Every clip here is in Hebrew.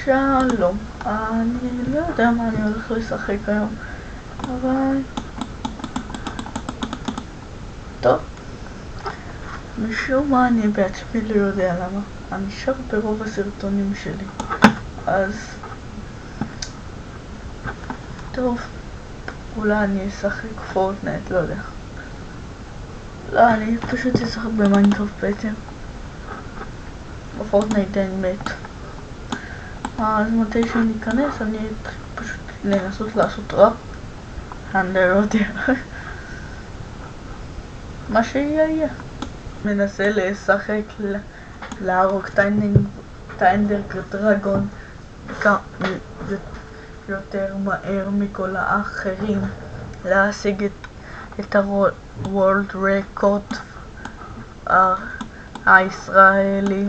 שלום, אני לא יודע מה אני הולך לשחק היום, אבל טוב, משום מה אני בעצמי לא יודע למה. אני שר ברוב הסרטונים שלי, אז טוב, אולי אני אשחק פורטנייט, לא יודע. לא, אני פשוט אשחק במיינקראפט בעצם. בפורטנייט אין מת. אז מתי שאני אכנס אני פשוט לנסות לעשות ראפ. אני לא יודע. מה שיהיה. מנסה לשחק להרוג טיינדר דרגון יותר מהר מכל האחרים, להשיג את הוורלד רקורד הישראלי,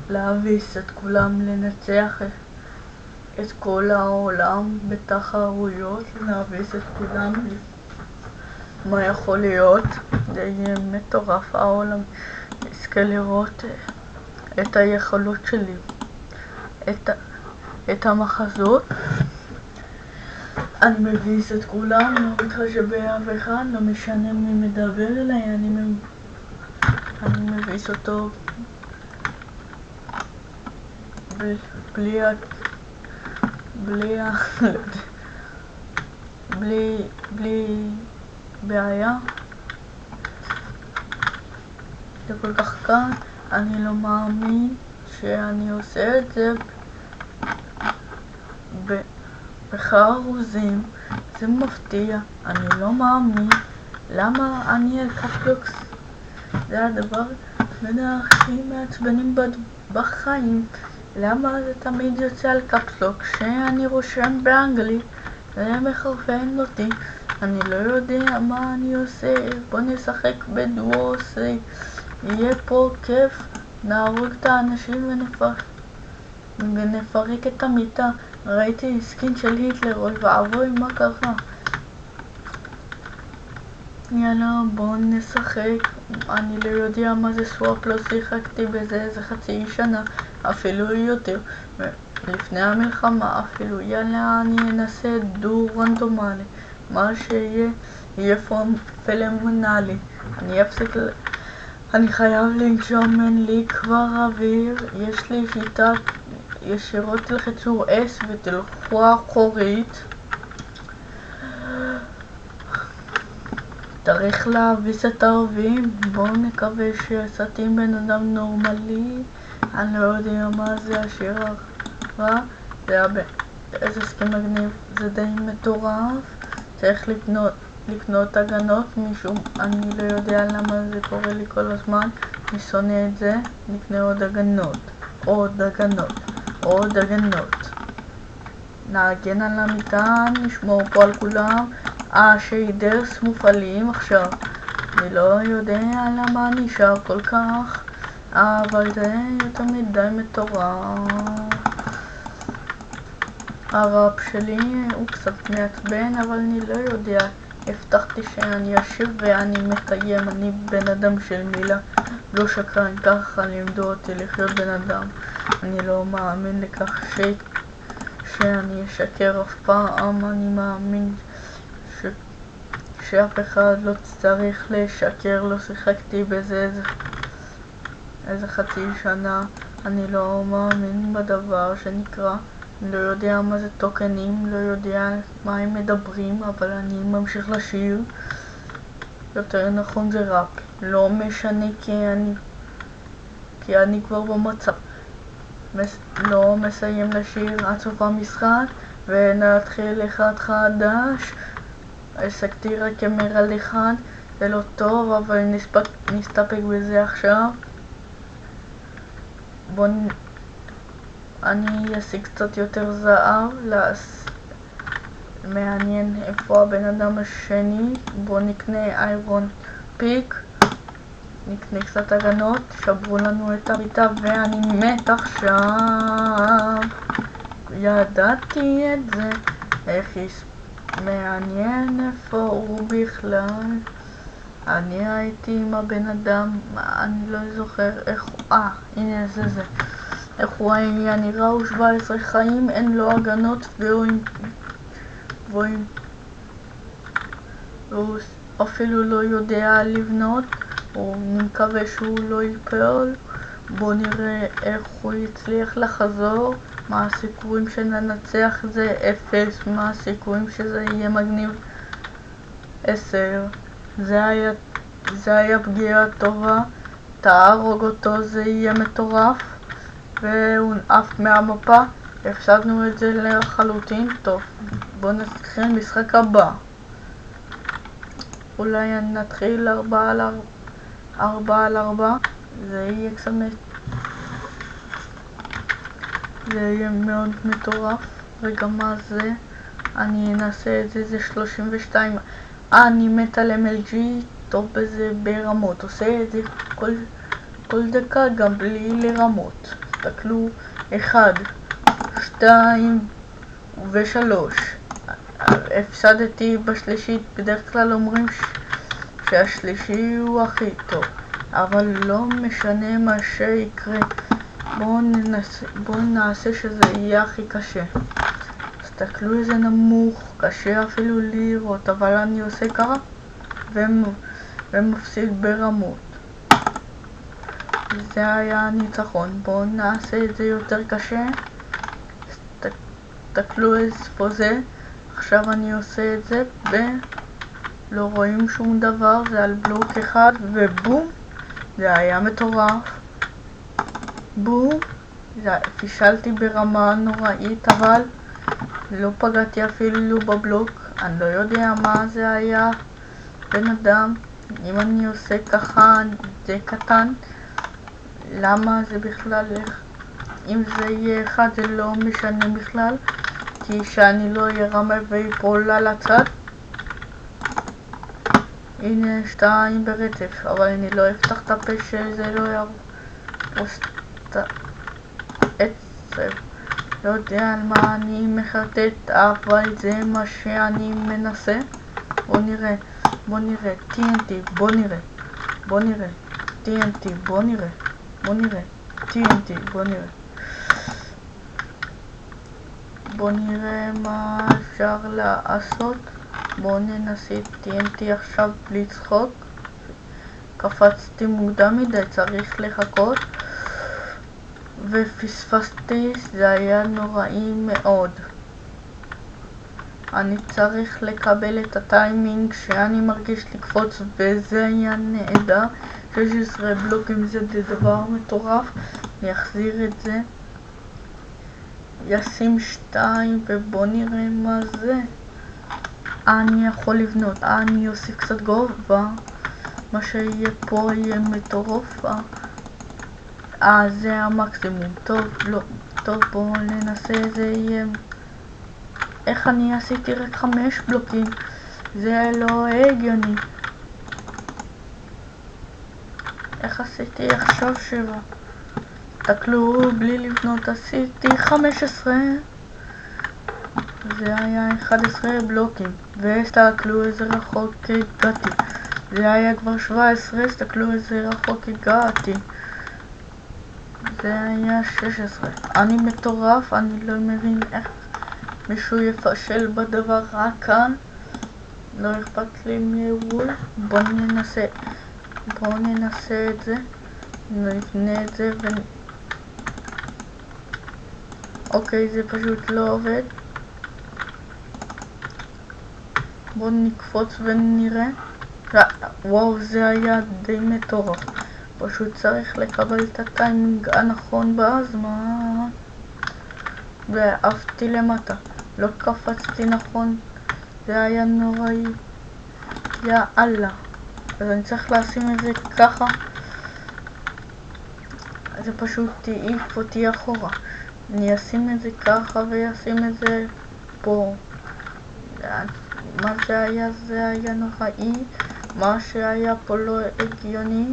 להביס את כולם, לנצח את כל העולם בתחרויות, להביס את כולם. מה יכול להיות? זה יהיה מטורף. העולם יזכה לראות את היכולות שלי, את המחזות. אני מביס את כולם, לא מתחשב באף אחד, לא משנה מי מדבר אליי, אני מביס אותו בלי בעיה. זה כל כך קל, אני לא מאמין שאני עושה את זה בחרוזים, זה מפתיע, אני לא מאמין. למה אני על קפלוקס? זה הדבר הכי מעצבנים בחיים. למה זה תמיד יוצא על קפלוק שאני רושם באנגלית? זה מחרפן אותי, אני לא יודע מה אני עושה. בוא נשחק בדואוס, יהיה פה כיף, נהרוג את האנשים ונפרק את המיטה. ראיתי סקין של היטלר, אוי ואבוי, מה קרה? יאללה, בוא נשחק. אני לא יודע מה זה סוואפ, לא שיחקתי בזה איזה חצי שנה, אפילו יותר, לפני המלחמה אפילו. יאללה, אני אנסה דו רנדומלי, מה שיהיה יהיה פלמונלי. אני אפסיק אני חייב לנשום, אין לי כבר אוויר. יש לי שיטה, ישירות תלחצו S ותלכו אחורית. צריך להביס את הערבים. בואו נקווה שיצאתי בן אדם נורמלי. אני לא יודע מה זה השיר הרע. זה היה איזה סכם מגניב, זה די מטורף. צריך לקנות הגנות, משום אני לא יודע למה זה קורה לי כל הזמן. אני שונא את זה. נקנה עוד הגנות. נגן על המיטה, נשמור פה על כולם. השיידרס מופעלים עכשיו. אני לא יודע למה נשאר כל כך, אבל זה יותר מדי מטורף. הראפ שלי הוא קצת מעצבן, אבל אני לא יודע. הבטחתי שאני אשיב ואני מקיים. אני בן אדם של מילה, לא שקרן. ככה לימדו אותי לחיות בן אדם. אני לא מאמין לכך שאני אשקר אף פעם. אני מאמין שאף אחד לא צריך לשקר. לא שיחקתי בזה איזה חצי שנה. אני לא מאמין בדבר שנקרא, אני לא יודע מה זה טוקנים, לא יודע מה הם מדברים, אבל אני ממשיך לשיר. יותר נכון זה ראפ, לא משנה, כי אני כבר במצב לא מסיים לשיר עד סוף המשחק ונתחיל אחד חדש. השגתי רק אמרלד אחד, זה לא טוב, אבל נסתפק בזה עכשיו. אני אשיג קצת יותר זהב, מעניין איפה הבן אדם השני. בוא נקנה איירון פיק, נקנה קצת הגנות, שברו לנו את המיטה ואני מת עכשיו. ידעתי את זה. מעניין איפה הוא בכלל. אני הייתי עם הבן אדם, אני לא זוכר איך הוא, הנה זה. איך הוא היה נראה, הוא 17 חיים, אין לו הגנות, והוא אפילו לא יודע לבנות. אני מקווה שהוא לא ייפול. בואו נראה איך הוא יצליח לחזור. מה הסיכויים שננצח? זה 0. מה הסיכויים שזה יהיה מגניב? 10. זה היה פגיעה טובה. תהרוג אותו, זה יהיה מטורף. והוא עף מהמפה. הפסדנו את זה לחלוטין. טוב, בואו נתחיל משחק הבא. אולי נתחיל 4 על 4. זה יהיה קצת זה יהיה מאוד מטורף. רגע, מה זה? אני אנסה את זה, זה 32. אני מת על MLG, טוב בזה ברמות. עושה את זה כל דקה גם בלי לרמות. תסתכלו, 1, 2 ו3. הפסדתי בשלישית. בדרך כלל אומרים שהשלישי הוא הכי טוב, אבל לא משנה מה שיקרה. בואו נעשה שזה יהיה הכי קשה. תסתכלו איזה נמוך, קשה אפילו לראות, אבל אני עושה ככה ומפסיד ברמות. זה היה הניצחון. בואו נעשה את זה יותר קשה. תסתכלו איפה זה. עכשיו אני עושה את זה לא רואים שום דבר, זה על בלוק אחד ובום, זה היה מטורף. בום, פישלתי ברמה נוראית, אבל לא פגעתי אפילו בבלוק. אני לא יודע מה זה היה. בן אדם, אם אני עושה ככה זה קטן, למה זה בכלל? אם זה יהיה 1 זה לא משנה בכלל, כי שאני לא ירמה ויפול על הצד. הנה 2 ברצף, אבל אני לא אפתח את הפה שזה לא ירוס את העצב. לא יודע על מה אני מחרטט, אבל זה מה שאני מנסה. בוא נראה TNT, בוא נראה TNT, בוא נראה TNT, בוא נראה מה אפשר לעשות. בואו ננסה TNT עכשיו בלי צחוק. קפצתי מוקדם מדי, צריך לחכות ופספסתי, זה היה נוראי מאוד. אני צריך לקבל את הטיימינג שאני מרגיש לקפוץ, וזה היה נהדר. 16 בלוקים זה דבר מטורף. אני אחזיר את זה, ישים 2 ובוא נראה מה זה. אני יכול לבנות, אני אוסיף קצת גובה, מה שיהיה פה יהיה מטורף. זה המקסימום. טוב, לא טוב, בואו ננסה, זה יהיה. איך אני עשיתי רק 5 בלוקים? זה לא הגיוני. איך עשיתי עכשיו 7? תקלו בלי לבנות, עשיתי 15. זה היה 11 בלוקים, וסתכלו איזה רחוק הגעתי. זה היה כבר 17, סתכלו איזה רחוק הגעתי. זה היה 16. אני מטורף, אני לא מבין איך מישהו יפשל בדבר רק כאן. לא אכפת לי מיהול. בואו ננסה את זה. נבנה את זה אוקיי, זה פשוט לא עובד. בואו נקפוץ ונראה. וואו, זה היה די מטורף. פשוט צריך לקבל את הטיימינג הנכון בזמן. ועפתי למטה, לא קפצתי נכון, זה היה נוראי. יאללה, אז אני צריך לשים את זה ככה. זה פשוט תעיף אותי אחורה. אני אשים את זה ככה וישים את זה פה. מה זה היה? זה היה נוראי. מה שהיה פה לא הגיוני.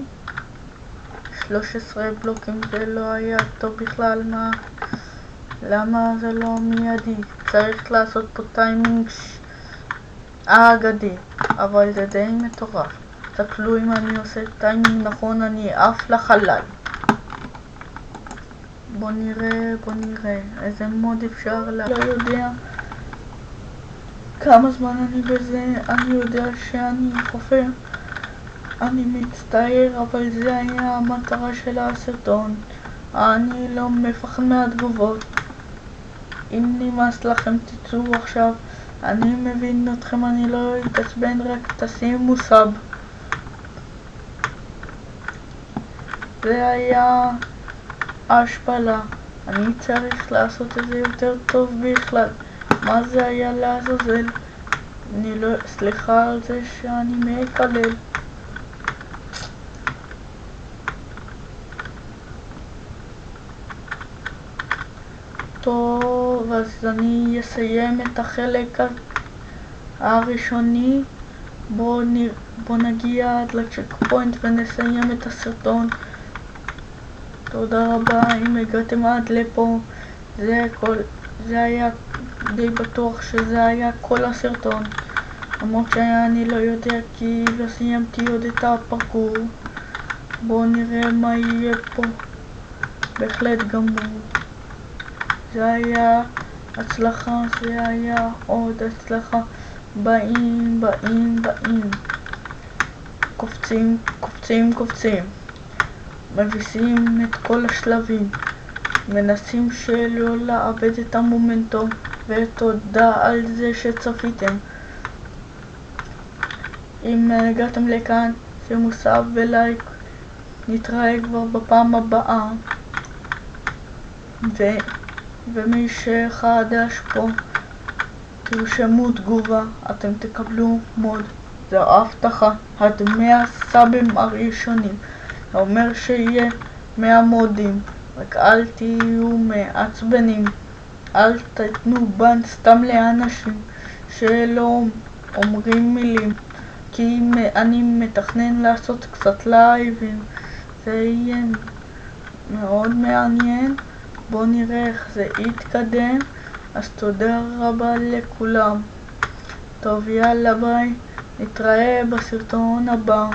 13 בלוקים זה לא היה טוב בכלל. למה זה לא מיידי? צריך לעשות פה טיימינג אגדי, אבל זה די מטורף. תסתכלו, אם אני עושה טיימינג נכון אני עף לחלל. בוא נראה איזה מוד אפשר לא יודע כמה זמן אני בזה. אני יודע שאני חופר, אני מצטער, אבל זה היה המטרה של הסרטון. אני לא מפחד מהתגובות. אם נמאס לכם תצאו עכשיו, אני מבין אתכם, אני לא אתעצבן, רק תשימו סאב. זה היה השפלה, אני צריך לעשות את זה יותר טוב בכלל. מה זה היה לעזאזל? אני לא, סליחה על זה שאני מקלל. טוב, אז אני אסיים את החלק הראשוני. בוא נגיע עד לצ'ק פוינט ונסיים את הסרטון. תודה רבה אם הגעתם עד לפה. זה היה די בטוח שזה היה כל הסרטון, למרות שאני לא יודע כי לא סיימתי עוד את הפרקור. בואו נראה מה יהיה פה. בהחלט גמור. זה היה הצלחה, זה היה עוד הצלחה. באים. קופצים. מביסים את כל השלבים. מנסים שלא לאבד את המומנטום. ותודה על זה שצפיתם. אם הגעתם לכאן, שימו סאב ולייק. נתראה כבר בפעם הבאה. ומי שחדש פה, תרשמו תגובה, אתם תקבלו מוד. זו הבטחה, עד 100 סאבים הראשונים. זה אומר שיהיה 100 מודים, רק אל תהיו מעצבנים. אל תתנו בן סתם לאנשים שלא אומרים מילים, כי אני מתכנן לעשות קצת לייבים. זה יהיה מאוד מעניין. בואו נראה איך זה יתקדם. אז תודה רבה לכולם. טוב, יאללה ביי, נתראה בסרטון הבא.